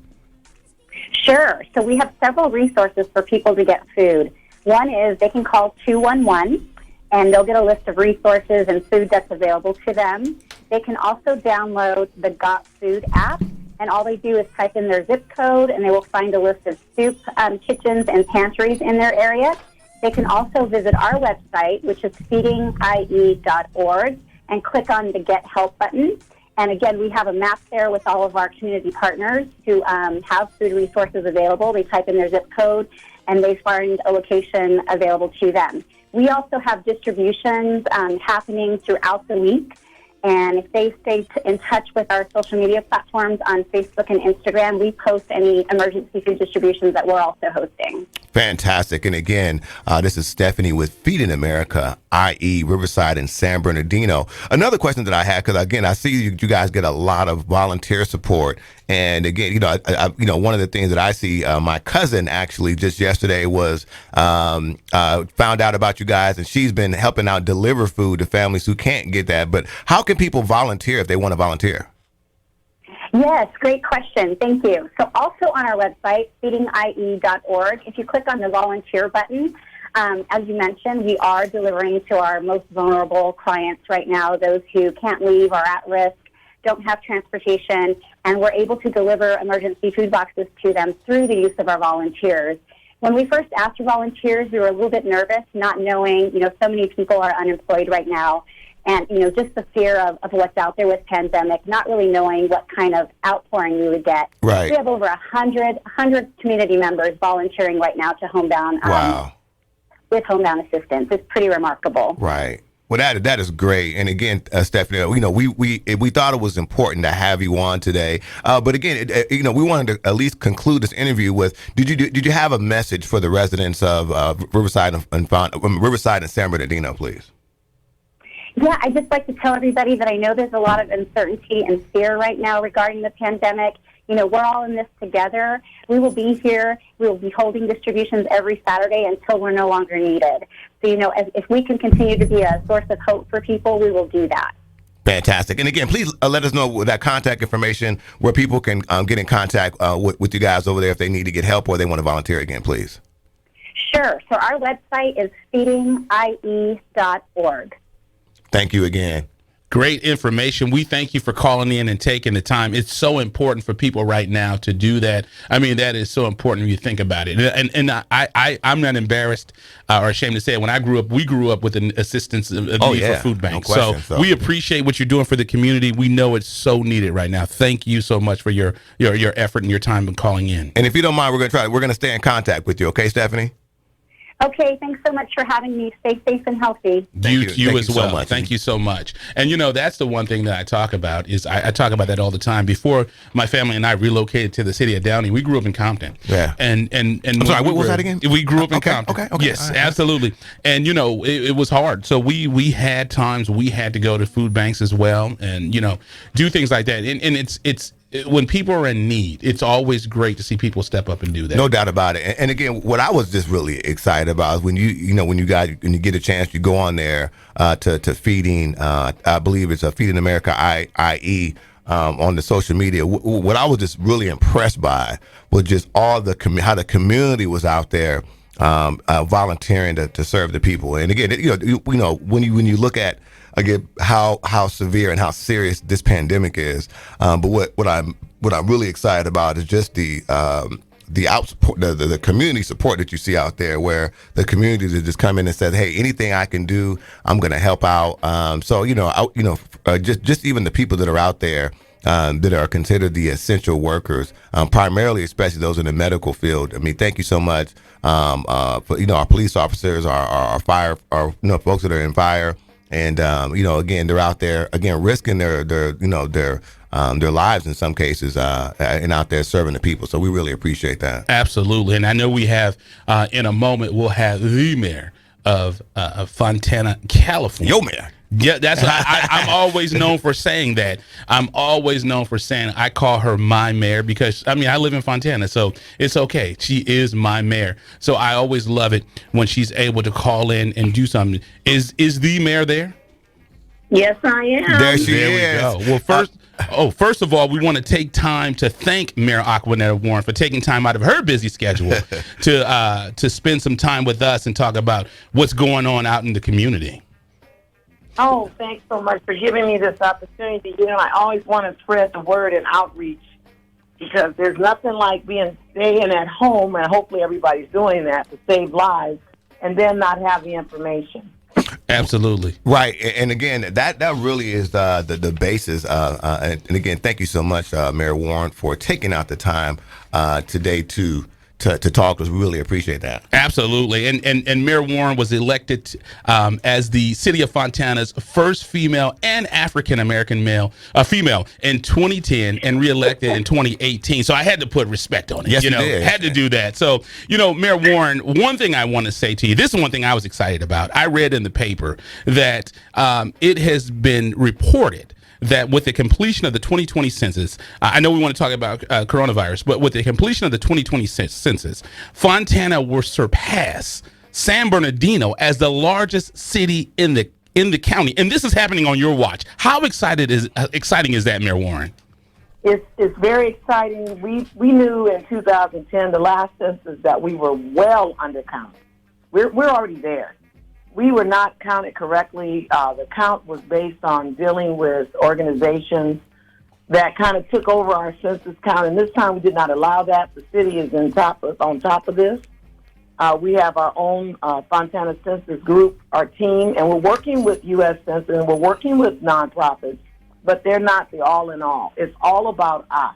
Sure. So we have several resources for people to get food. One is they can call 211, and they'll get a list of resources and food that's available to them. They can also download the Got Food app, and all they do is type in their zip code, and they will find a list of soup kitchens and pantries in their area. They can also visit our website, which is feedingie.org, and click on the Get Help button. And again, we have a map there with all of our community partners who have food resources available. They type in their zip code, and they find a location available to them. We also have distributions happening throughout the week, And if they stay in touch with our social media platforms on Facebook and Instagram, we post any emergency food distributions that we're also hosting. Fantastic. And again, this is Stephanie with Feeding America, i.e. Riverside and San Bernardino. Another question that I had, because again, I see you guys get a lot of volunteer support. And again, one of the things that I see, my cousin actually just yesterday was found out about you guys, and she's been helping out deliver food to families who can't get that. But how can people volunteer if they want to volunteer? Yes, great question. Thank you. So also on our website, feedingie.org, if you click on the volunteer button, as you mentioned, we are delivering to our most vulnerable clients right now, those who can't leave, are at risk, don't have transportation, and we're able to deliver emergency food boxes to them through the use of our volunteers. When we first asked for volunteers, we were a little bit nervous, not knowing, so many people are unemployed right now. And, just the fear of what's out there with pandemic, not really knowing what kind of outpouring we would get. Right. We have over 100 community members volunteering right now to Homebound with Homebound assistance. It's pretty remarkable. Right. Well, that is great. And again, Stephanie, we thought it was important to have you on today. But again, we wanted to at least conclude this interview with, did you have a message for the residents of Riverside and San Bernardino, please? Yeah, I'd just like to tell everybody that I know there's a lot of uncertainty and fear right now regarding the pandemic. We're all in this together. We will be here. We will be holding distributions every Saturday until we're no longer needed. So, if we can continue to be a source of hope for people, we will do that. Fantastic. And again, please let us know that contact information where people can get in contact with you guys over there if they need to get help or they want to volunteer again, please. Sure. So our website is feedingie.org. Thank you again. Great information. We thank you for calling in and taking the time. It's so important for people right now to do that. I mean, that is so important when you think about it. And I'm not embarrassed or ashamed to say it. When I grew up, we grew up with an assistance of need for food banks. No question, so we appreciate what you're doing for the community. We know it's so needed right now. Thank you so much for your effort and your time in calling in. And if you don't mind, we're going to stay in contact with you. Okay, Stephanie? Okay, thanks so much for having me. Stay safe and healthy. You as well. Thank you so much. And that's the one thing that I talk about is I talk about that all the time. Before my family and I relocated to the city of Downey, we grew up in Compton. Yeah. And I'm sorry, what was that again? We grew up in Compton. Okay. Yes, absolutely. And it was hard. So we had times we had to go to food banks as well, and do things like that. And it's when people are in need, it's always great to see people step up and do that. No doubt about it. And again, what I was just really excited about is when when you get a chance, you go on there to Feeding. I believe it's Feeding America, IE, on the social media. What I was just really impressed by was just all how the community was out there volunteering to serve the people. And again, when you look at again how severe and how serious this pandemic is, but what I'm really excited about is just the community support that you see out there, where the community just come in and said, hey, anything I can do, I'm going to help out. Just even the people that are out there that are considered the essential workers, primarily, especially those in the medical field. I mean, thank you so much for our police officers, our fire, folks that are in fire. And again, they're out there again risking their lives in some cases, and out there serving the people. So we really appreciate that. Absolutely, and I know we have in a moment we'll have the mayor of Fontana, California. Yo, mayor. Yeah, that's I'm always known for saying that. I'm always known for saying I call her my mayor because I live in Fontana, so it's okay. She is my mayor, so I always love it when she's able to call in and do something. Is the mayor there? Yes, I am. There she is. We go. Well, first of all, we want to take time to thank Mayor Aquanetta Warren for taking time out of her busy schedule to spend some time with us and talk about what's going on out in the community. Oh, thanks so much for giving me this opportunity. I always want to spread the word and outreach because there's nothing like staying at home, and hopefully everybody's doing that to save lives, and then not have the information. Absolutely. Right. And again, that really is the basis. And again, thank you so much, Mayor Warren, for taking out the time today to to talk to us. We really appreciate that. Absolutely. And Mayor Warren was elected as the city of Fontana's first female and African-American female in 2010 and reelected in 2018. So I had to put respect on it. Yes, you did. Had to do that. So, Mayor Warren, one thing I want to say to you, this is one thing I was excited about. I read in the paper that it has been reported that with the completion of the 2020 census, I know we want to talk about coronavirus, but with the completion of the 2020 census, Fontana will surpass San Bernardino as the largest city in the county. And this is happening on your watch. How exciting is that, Mayor Warren? It's very exciting. We knew in 2010, the last census, that we were well undercounted. We're already there. We were not counted correctly. The count was based on dealing with organizations that kind of took over our census count, and this time we did not allow that. The city is on top of this. We have our own Fontana Census group, our team, and we're working with U.S. Census, and we're working with nonprofits, but they're not the all-in-all. It's all about us.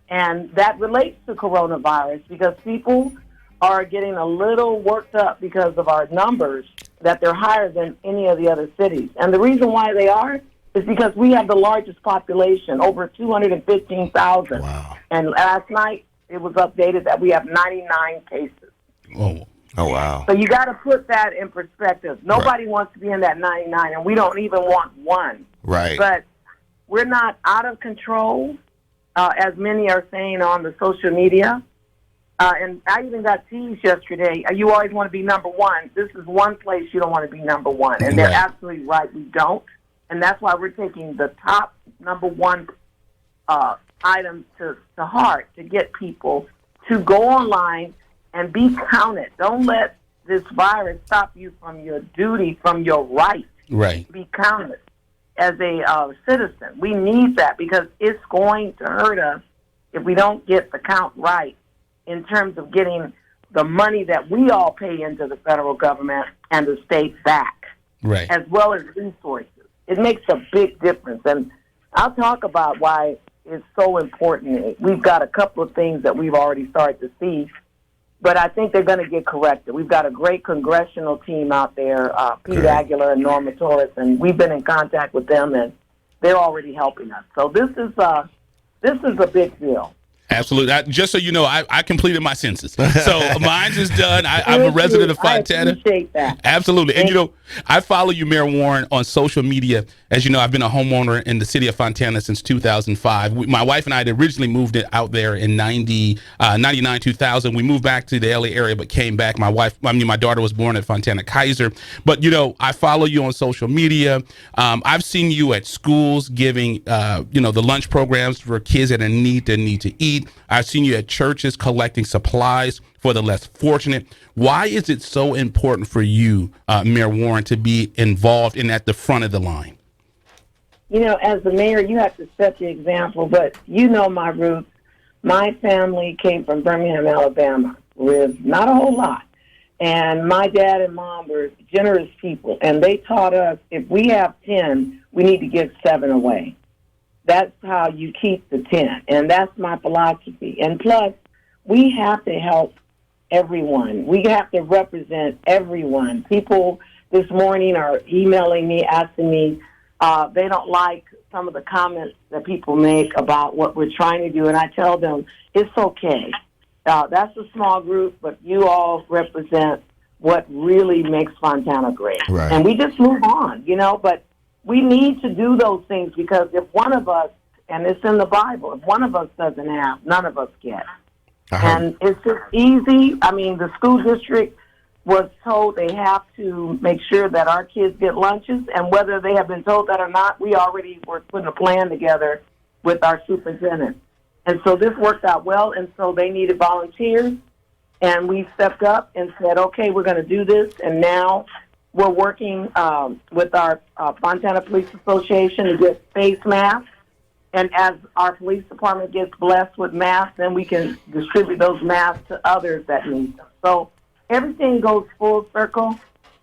And that relates to coronavirus because people are getting a little worked up because of our numbers, that they're higher than any of the other cities. And the reason why they are is because we have the largest population, over 215,000. Wow. And last night it was updated that we have 99 cases. Oh, wow. So you got to put that in perspective. Nobody wants to be in that 99, and we don't even want one. Right. But we're not out of control, as many are saying on the social media. And I even got teased yesterday. You always want to be number one. This is one place you don't want to be number one. And they're absolutely right. We don't. And that's why we're taking the top number one items to heart to get people to go online and be counted. Don't let this virus stop you from your duty, from your right to be counted as a citizen. We need that because it's going to hurt us if we don't get the count right in terms of getting the money that we all pay into the federal government and the state back, as well as resources. It makes a big difference. And I'll talk about why it's so important. We've got a couple of things that we've already started to see, but I think they're going to get corrected. We've got a great congressional team out there, Pete Aguilar and Norma Torres, and we've been in contact with them, and they're already helping us. So this is a big deal. Absolutely. Just so you know, I completed my census. So mine's is done. I'm a resident of Fontana. I appreciate that. Absolutely. And, I follow you, Mayor Warren, on social media. As you know, I've been a homeowner in the city of Fontana since 2005. My wife and I had originally moved it out there in 99, 2000. We moved back to the LA area, but came back. My daughter was born at Fontana Kaiser. But, I follow you on social media. I've seen you at schools giving, the lunch programs for kids that need to eat. I've seen you at churches collecting supplies for the less fortunate. Why is it so important for you, Mayor Warren, to be involved and at the front of the line? As the mayor, you have to set the example, but my roots. My family came from Birmingham, Alabama, with not a whole lot. And my dad and mom were generous people, and they taught us if we have 10, we need to give 7 away. That's how you keep the 10, and that's my philosophy. And plus, we have to help everyone. We have to represent everyone. People this morning are emailing me, asking me, they don't like some of the comments that people make about what we're trying to do, and I tell them, it's okay. That's a small group, but you all represent what really makes Fontana great. Right. And we just move on, but we need to do those things because if one of us, and it's in the Bible, if one of us doesn't have, none of us get. And it's just easy. I mean, the school district was told they have to make sure that our kids get lunches, and whether they have been told that or not, we already were putting a plan together with our superintendent. And so this worked out well, and so they needed volunteers, and we stepped up and said, okay, we're going to do this, and now we're working with our Fontana Police Association to get face masks. And as our police department gets blessed with masks, then we can distribute those masks to others that need them. So everything goes full circle.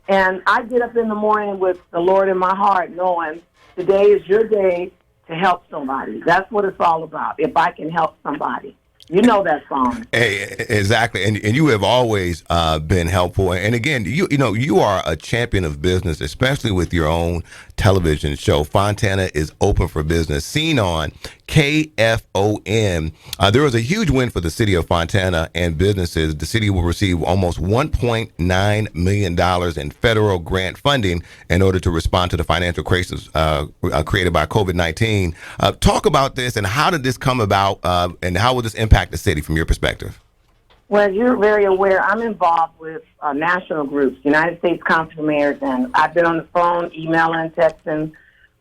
And I get up in the morning with the Lord in my heart, knowing today is your day to help somebody. That's what it's all about, if I can help somebody. You know that song. Exactly, and you have always been helpful. And again, you are a champion of business, especially with your own television show. Fontana is open for business, seen on KFON. There was a huge win for the city of Fontana and businesses. The city will receive almost $1.9 million in federal grant funding in order to respond to the financial crisis created by COVID-19. Talk about this, and how did this come about, and how will this impact the city from your perspective? Well, you're very aware, I'm involved with national groups, United States Council of Mayors, and I've been on the phone, emailing, texting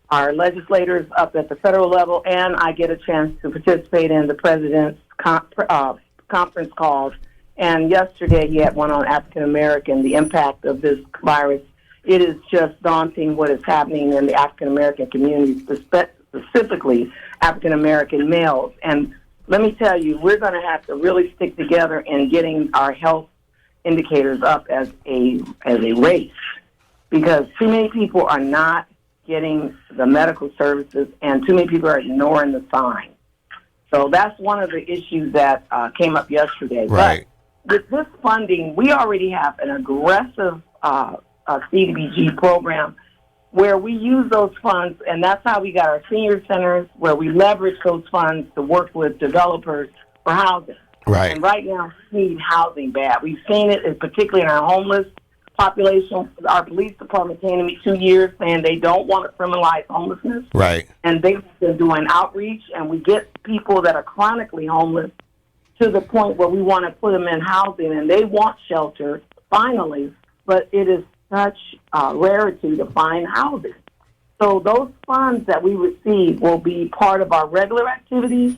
our legislators up at the federal level, and I get a chance to participate in the president's conference calls. And yesterday he had one on African American, the impact of this virus. It is just daunting what is happening in the African American community, specifically African American males. And let me tell you, we're going to have to really stick together in getting our health indicators up as a race, because too many people are not getting the medical services, and too many people are ignoring the signs. So that's one of the issues that came up yesterday. Right. But with this funding, we already have an aggressive CDBG program where we use those funds, and that's how we got our senior centers, where we leverage those funds to work with developers for housing. Right. And right now, we need housing bad. We've seen it, particularly in our homeless population. Our police department came to me 2 years saying they don't want to criminalize homelessness. Right. And they've been doing outreach, and we get people that are chronically homeless to the point where we want to put them in housing, and they want shelter, finally, but it is such rarity to find housing. So those funds that we receive will be part of our regular activities,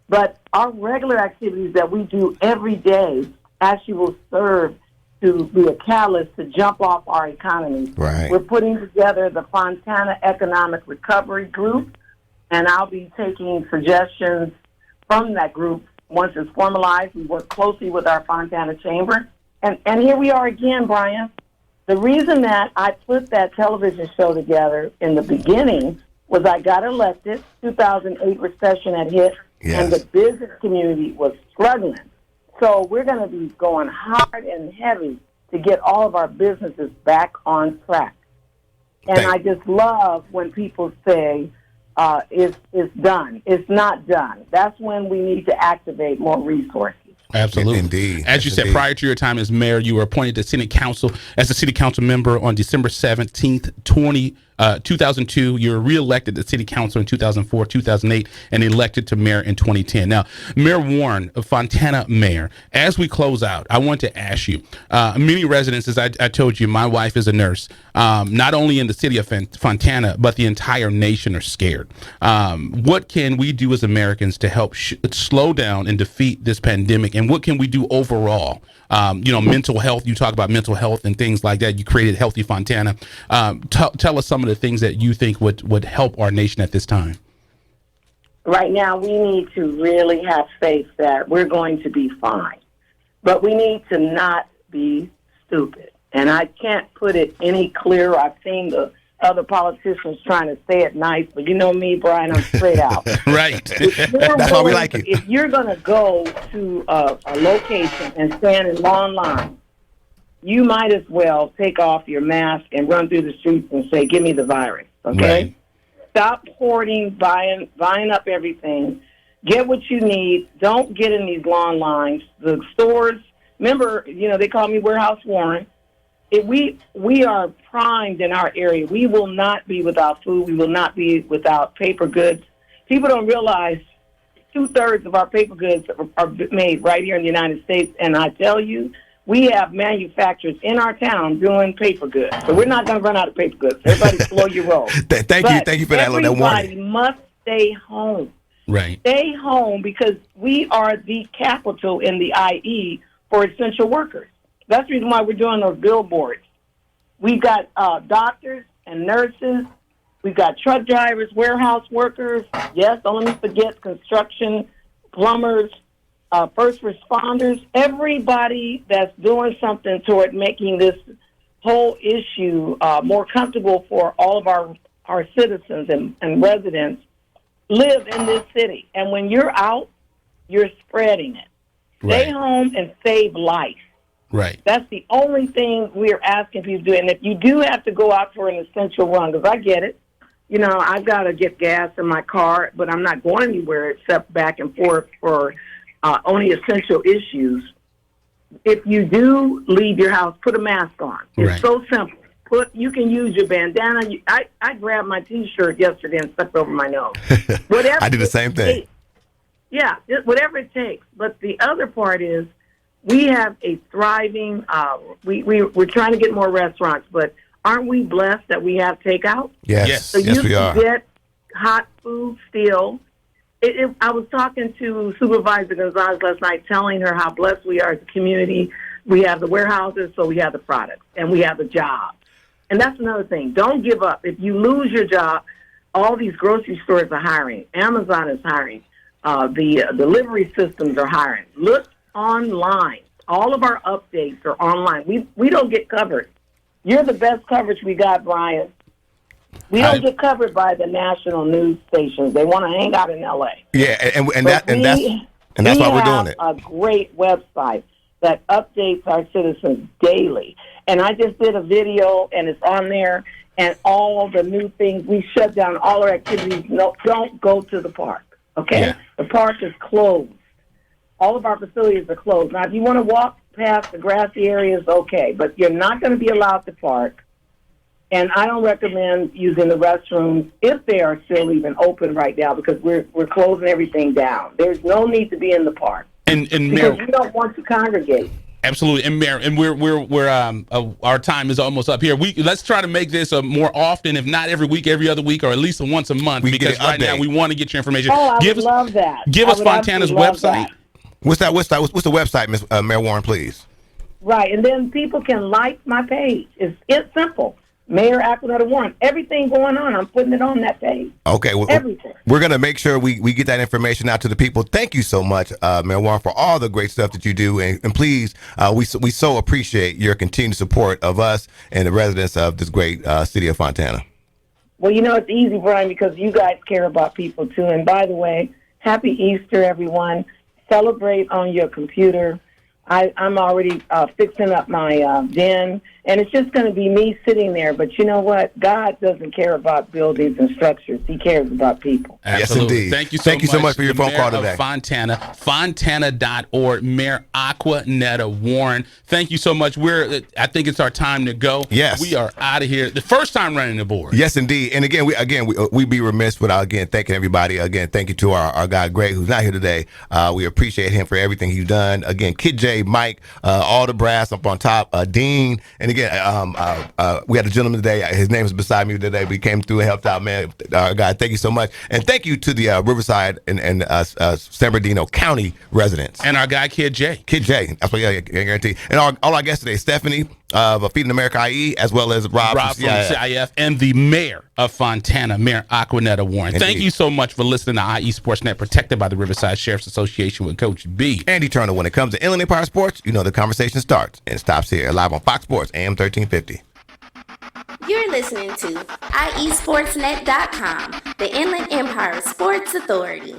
but our regular activities that we do every day actually will serve to be a catalyst to jump off our economy. Right. We're putting together the Fontana Economic Recovery Group, and I'll be taking suggestions from that group once it's formalized. We work closely with our Fontana Chamber. And here we are again, Brian. The reason that I put that television show together in the beginning was I got elected, 2008 recession had hit, and the business community was struggling. So we're going to be going hard and heavy to get all of our businesses back on track. And I just love when people say, it's done. It's not done. That's when we need to activate more resources. Absolutely. Indeed. As you said, prior to your time as mayor, you were appointed to city council as a city council member on December 17th, 2002. You were reelected to city council in 2004, 2008, and elected to mayor in 2010. Now, Mayor Warren, Fontana mayor, as we close out, I want to ask you, many residents, as I told you, my wife is a nurse, not only in the city of Fontana, but the entire nation are scared. What can we do as Americans to help slow down and defeat this pandemic? And what can we do overall? Mental health, you talk about mental health and things like that. You created Healthy Fontana. Tell us some of the things that you think would help our nation at this time. Right now, we need to really have faith that we're going to be fine. But we need to not be stupid. And I can't put it any clearer. I've seen the other politicians trying to say it nice, but you know me, Brian, I'm straight out. Right. That's why we like you. If you're going to go to a location and stand in long lines, you might as well take off your mask and run through the streets and say, give me the virus, okay? Right. Stop hoarding, buying up everything. Get what you need. Don't get in these long lines. The stores, remember, they call me Warehouse Warren. We are primed in our area. We will not be without food. We will not be without paper goods. People don't realize 2/3 of our paper goods are made right here in the United States. And I tell you, we have manufacturers in our town doing paper goods. So we're not going to run out of paper goods. Everybody slow your roll. Thank you for that warning. Everybody must stay home. Right. Stay home, because we are the capital in the IE for essential workers. That's the reason why we're doing those billboards. We've got doctors and nurses. We've got truck drivers, warehouse workers. Yes, don't let me forget construction, plumbers, first responders. Everybody that's doing something toward making this whole issue more comfortable for all of our citizens and residents live in this city. And when you're out you're spreading it. Stay home and save life. Right. That's the only thing we're asking people to do. And if you do have to go out for an essential run, because I get it, you know, I've got to get gas in my car, but I'm not going anywhere except back and forth for only essential issues. If you do leave your house, put a mask on. It's so simple. You can use your bandana. I grabbed my T-shirt yesterday and stuck it over my nose. Whatever I did the same thing. Yeah, whatever it takes. But the other part is we have a thriving. We're trying to get more restaurants, but aren't we blessed that we have takeout? Yes, so yes, you we are. can get hot food still. I was talking to Supervisor Gonzalez last night, telling her how blessed we are as a community. We have the warehouses, so we have the products, and we have the jobs. And that's another thing. Don't give up. If you lose your job, all these grocery stores are hiring. Amazon is hiring. The delivery systems are hiring. Look online. All of our updates are online. We don't get covered. You're the best coverage we got, Brian. We don't get covered by the national news stations. They want to hang out in L.A. Yeah, and that's why we're doing it. We have a great website that updates our citizens daily. And I just did a video, and it's on there, and all the new things. We shut down all our activities. No, don't go to the park, okay? Yeah. The park is closed. All of our facilities are closed. Now, if you want to walk past the grassy areas, okay, but you're not going to be allowed to park. And I don't recommend using the restrooms if they are still even open right now because we're closing everything down. There's no need to be in the park and because we don't want to congregate. Absolutely, and Mayor, and we're our time is almost up here. Let's try to make this more often, if not every week, every other week, or at least once a month. Because right now we want to get your information. Oh, I would love that. Give us Fontana's website. What's that? What's the website, Ms. Mayor Warren, please? Right, and then people can like my page. It's simple. Mayor Aquanetta Warren. Everything going on, I'm putting it on that page. Okay, well, everything. We're going to make sure we get that information out to the people. Thank you so much, Mayor Warren, for all the great stuff that you do. And please, we so appreciate your continued support of us and the residents of this great city of Fontana. Well, you know, it's easy, Brian, because you guys care about people, too. And by the way, happy Easter, everyone. Celebrate on your computer. I'm already fixing up my den, and it's just going to be me sitting there. But you know what? God doesn't care about buildings and structures. He cares about people. Absolutely. Yes, indeed. Thank you so much for your phone call today. Fontana, Fontana.org, Mayor Aquanetta Warren. Thank you so much. I think it's our time to go. Yes. We are out of here. The first time running the board. Yes, indeed. And again, we'd be remiss without, again, thanking everybody. Again, thank you to our guy, Greg, who's not here today. We appreciate him for everything he's done. Again, Kid J, Mike, all the brass up on top, Dean. And again, we had a gentleman today. His name is beside me today. We came through and helped out, man. God, thank you so much. And thank you to the Riverside and San Bernardino County residents. And our guy, Kid J. Kid J. That's what I guarantee. And all our guests today, Stephanie of Feeding America IE, as well as Rob from CIF, and the mayor of Fontana, Mayor Aquanetta Warren. Indeed. Thank you so much for listening to IE Sportsnet, protected by the Riverside Sheriff's Association with Coach B. And Eternal. When it comes to Inland Empire Sports, you know the conversation starts and stops here, live on Fox Sports, AM 1350. You're listening to IESportsnet.com, the Inland Empire Sports Authority.